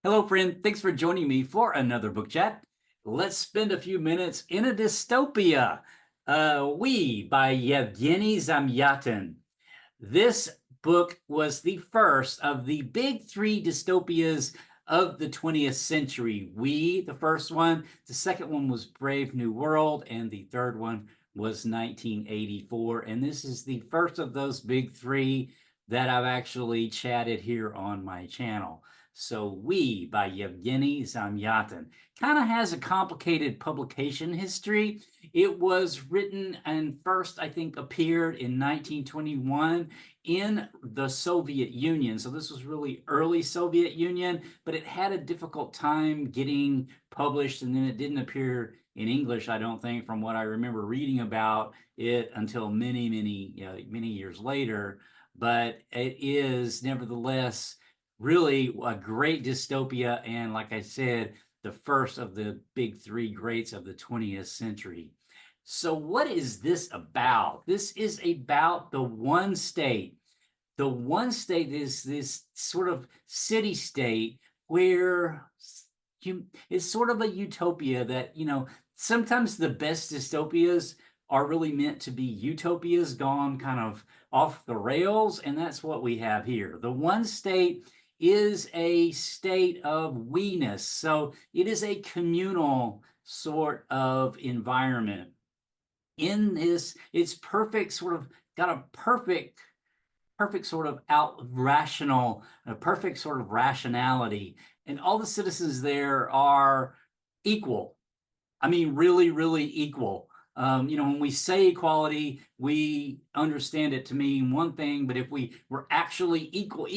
Hello, friend. Thanks for joining me for another book chat. Let's spend a few minutes in a dystopia. We by Yevgeny Zamyatin. This book was the first of the big three dystopias of the 20th century. We, the first one, the second one was Brave New World, and the third one was 1984. And this is the first of those big three that I've actually chatted here on my channel. So We by Yevgeny Zamyatin kind of has a complicated publication history. It was written and first, I think, appeared in 1921 in the Soviet Union. So this was really early Soviet Union, but it had a difficult time getting published, and then it didn't appear in English, I don't think, from what I remember reading about it until many years later. But it is nevertheless really a great dystopia, and like I said, the first of the big three greats of the 20th century. So what is this about? This is about the one state. The one state is this sort of city state where it's sort of a utopia that, sometimes the best dystopias are really meant to be utopias gone kind of off the rails, and that's what we have here. The one state is a state of we-ness. So it is a communal sort of environment. In this, it's perfect, sort of got a perfect sort of a perfect sort of rationality. And all the citizens there are equal. I mean, really, really equal. When we say equality, we understand it to mean one thing, but if we were actually equal,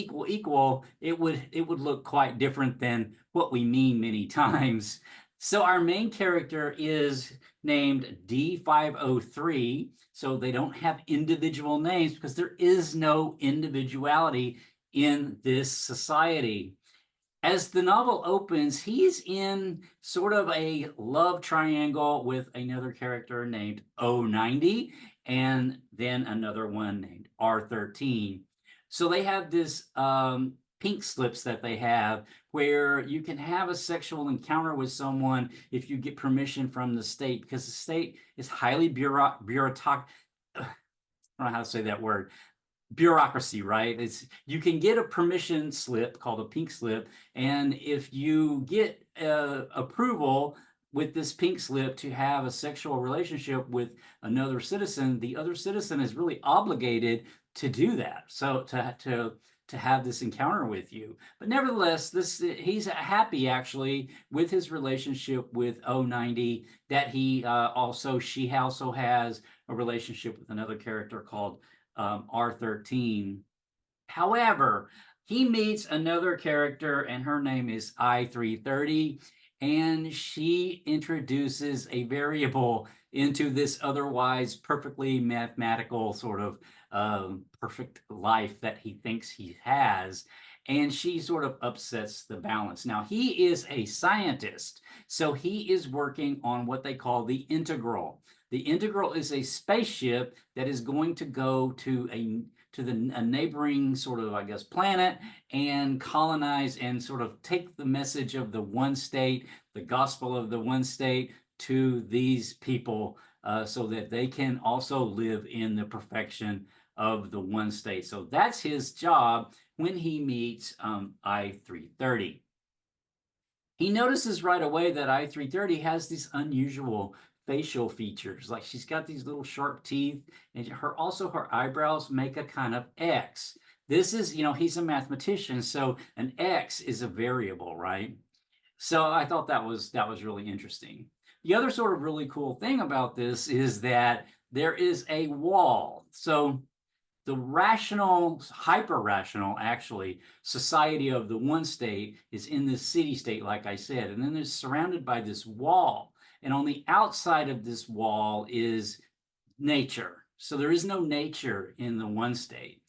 it would look quite different than what we mean many times. So our main character is named D503. So they don't have individual names because there is no individuality in this society. As the novel opens, he's in sort of a love triangle with another character named O90 and then another one named R13. So they have this pink slips that they have where you can have a sexual encounter with someone if you get permission from the state, because the state is highly bureaucratic. I don't know how to say that word. Bureaucracy, right? You can get a permission slip called a pink slip, and if you get approval with this pink slip to have a sexual relationship with another citizen, the other citizen is really obligated to do that. So to have this encounter with you. But nevertheless, he's happy actually with his relationship with O90, that she also has a relationship with another character called R13. However, he meets another character, and her name is I330, and she introduces a variable into this otherwise perfectly mathematical sort of perfect life that he thinks he has. And she sort of upsets the balance. Now, he is a scientist, so he is working on what they call the integral. The integral is a spaceship that is going to go to a neighboring sort of, I guess, planet and colonize and sort of take the message of the one state, the gospel of the one state, to these people so that they can also live in the perfection of the one state. So that's his job when he meets I330. He notices right away that I330 has these unusual facial features. Like, she's got these little sharp teeth, and her eyebrows make a kind of X. This is, he's a mathematician, so an X is a variable, right? So I thought that was really interesting. The other sort of really cool thing about this is that there is a wall. So the rational, hyper-rational, actually, society of the one state is in this city-state, like I said, and then it's surrounded by this wall. And on the outside of this wall is nature. So there is no nature in the one state,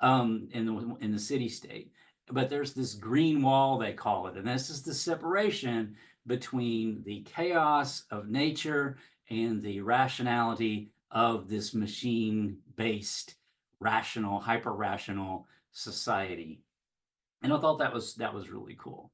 in the city-state. But there's this green wall, they call it, and this is the separation between the chaos of nature and the rationality of this machine-based rational, hyper-rational society. And I thought that was really cool.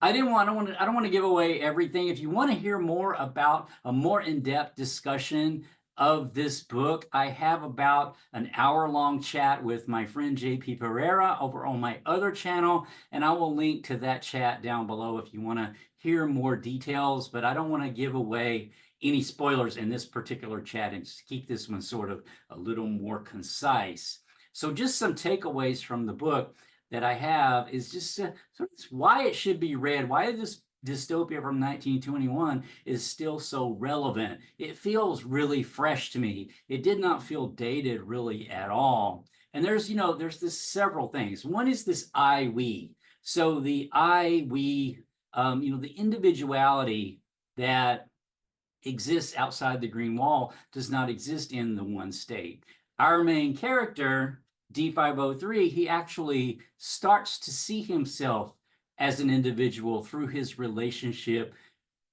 I don't want to give away everything. If you want to hear more about a more in-depth discussion of this book, I have about an hour-long chat with my friend JP Pereira over on my other channel, and I will link to that chat down below if you want to hear more details, but I don't want to give away any spoilers in this particular chat and just keep this one sort of a little more concise. So just some takeaways from the book that I have is just sort of why it should be read, why this dystopia from 1921 is still so relevant. It feels really fresh to me. It did not feel dated really at all. And there's this several things. One is this I, we. So the I, we, the individuality that exists outside the green wall does not exist in the one state. Our main character, D503, he actually starts to see himself as an individual through his relationship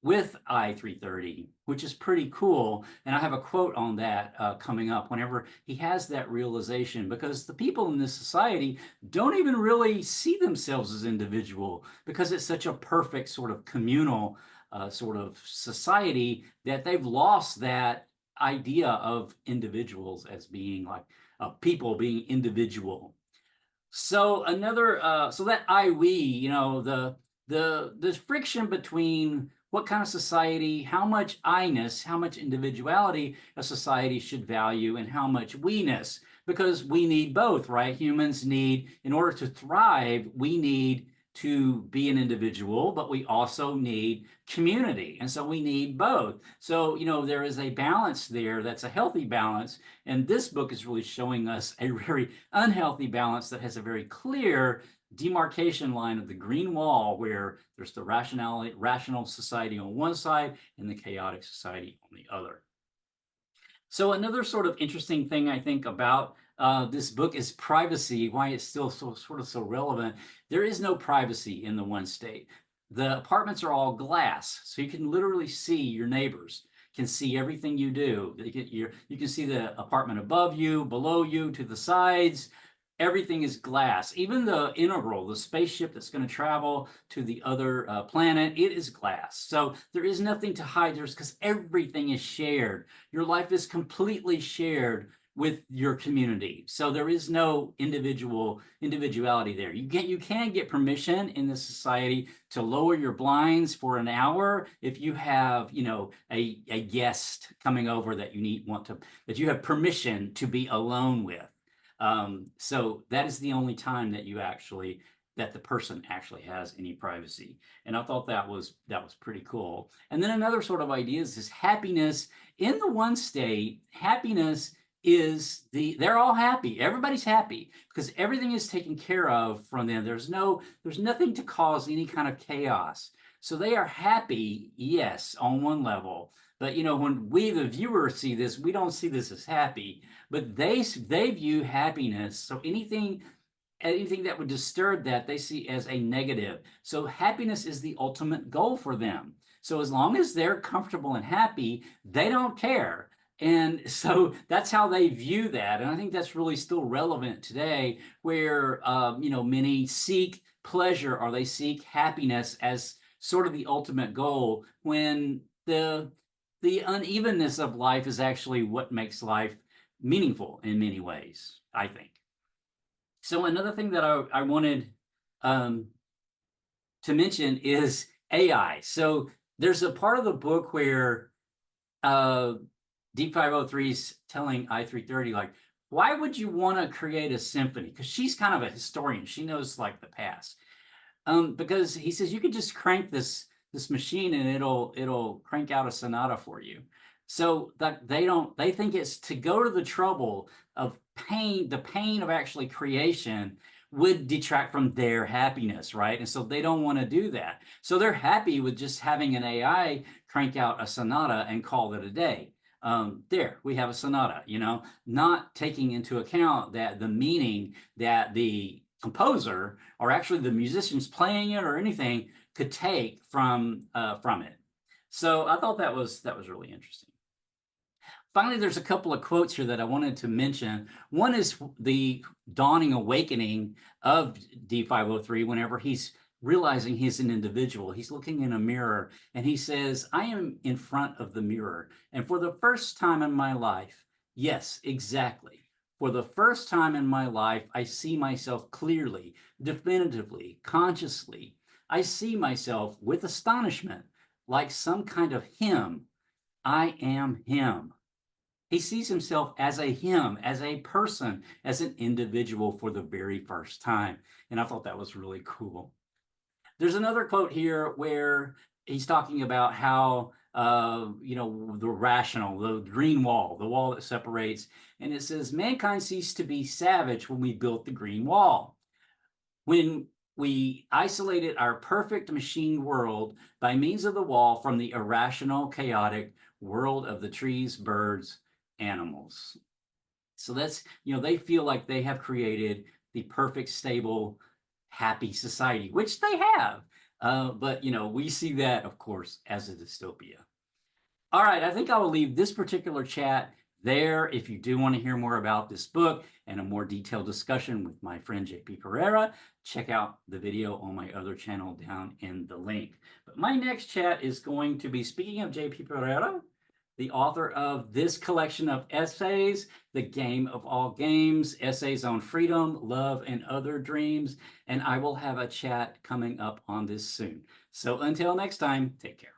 with I-330, which is pretty cool. And I have a quote on that coming up whenever he has that realization, because the people in this society don't even really see themselves as individual because it's such a perfect sort of communal sort of society that they've lost that idea of individuals as being like people being individual. So so that I, we, the friction between what kind of society, how much I-ness, how much individuality a society should value, and how much we-ness, because we need both, right? Humans need, in order to thrive, we need to be an individual, but we also need community. And so we need both. So, there is a balance there that's a healthy balance. And this book is really showing us a very unhealthy balance that has a very clear demarcation line of the green wall, where there's the rational society on one side and the chaotic society on the other. So another sort of interesting thing I think about this book is privacy, why it's still so relevant. There is no privacy in the one state. The apartments are all glass, so you can literally see your neighbors, can see everything you do. You can see the apartment above you, below you, to the sides. Everything is glass. Even the integral, the spaceship that's going to travel to the other planet, it is glass. So there is nothing to hide. Because everything is shared. Your life is completely shared with your community. So there is no individuality there. You can get permission in this society to lower your blinds for an hour if you have, a guest coming over that that you have permission to be alone with. So that is the only time that the person actually has any privacy. And I thought that was pretty cool. And then another sort of idea is this happiness. In the one state, happiness is they're all happy. Everybody's happy because everything is taken care of from them. There's nothing to cause any kind of chaos. So they are happy, yes, on one level. But when we, the viewer, see this, we don't see this as happy. But they view happiness. So anything that would disturb that, they see as a negative. So happiness is the ultimate goal for them. So as long as they're comfortable and happy, they don't care. And so that's how they view that. And I think that's really still relevant today, where many seek pleasure or they seek happiness as sort of the ultimate goal, when the unevenness of life is actually what makes life meaningful in many ways, I think. So another thing that I wanted to mention is AI. So there's a part of the book where D503 is telling I-330, like, why would you want to create a symphony? Because she's kind of a historian. She knows like the past. Because he says you could just crank this machine and it'll crank out a sonata for you. So that they think it's to go to the trouble of the pain of actually creation would detract from their happiness, right? And so they don't want to do that. So they're happy with just having an AI crank out a sonata and call it a day. There, we have a sonata, not taking into account that the meaning that the composer or actually the musicians playing it or anything could take from it. So I thought that was really interesting. Finally, there's a couple of quotes here that I wanted to mention. One is the dawning awakening of D503 whenever he's realizing he's an individual. He's looking in a mirror and he says, I am in front of the mirror. And for the first time in my life, yes, exactly. For the first time in my life, I see myself clearly, definitively, consciously. I see myself with astonishment, like some kind of him. I am him. He sees himself as a him, as a person, as an individual for the very first time. And I thought that was really cool. There's another quote here where he's talking about how, the rational, the green wall, the wall that separates. And it says, mankind ceased to be savage when we built the green wall. When we isolated our perfect machine world by means of the wall from the irrational, chaotic world of the trees, birds, animals. So that's, they feel like they have created the perfect, stable, happy society, which they have. But, we see that, of course, as a dystopia. All right, I think I will leave this particular chat there. If you do want to hear more about this book and a more detailed discussion with my friend JP Pereira, check out the video on my other channel down in the link. But my next chat is going to be, speaking of JP Pereira, the author of this collection of essays, The Game of All Games, Essays on Freedom, Love, and Other Dreams. And I will have a chat coming up on this soon. So until next time, take care.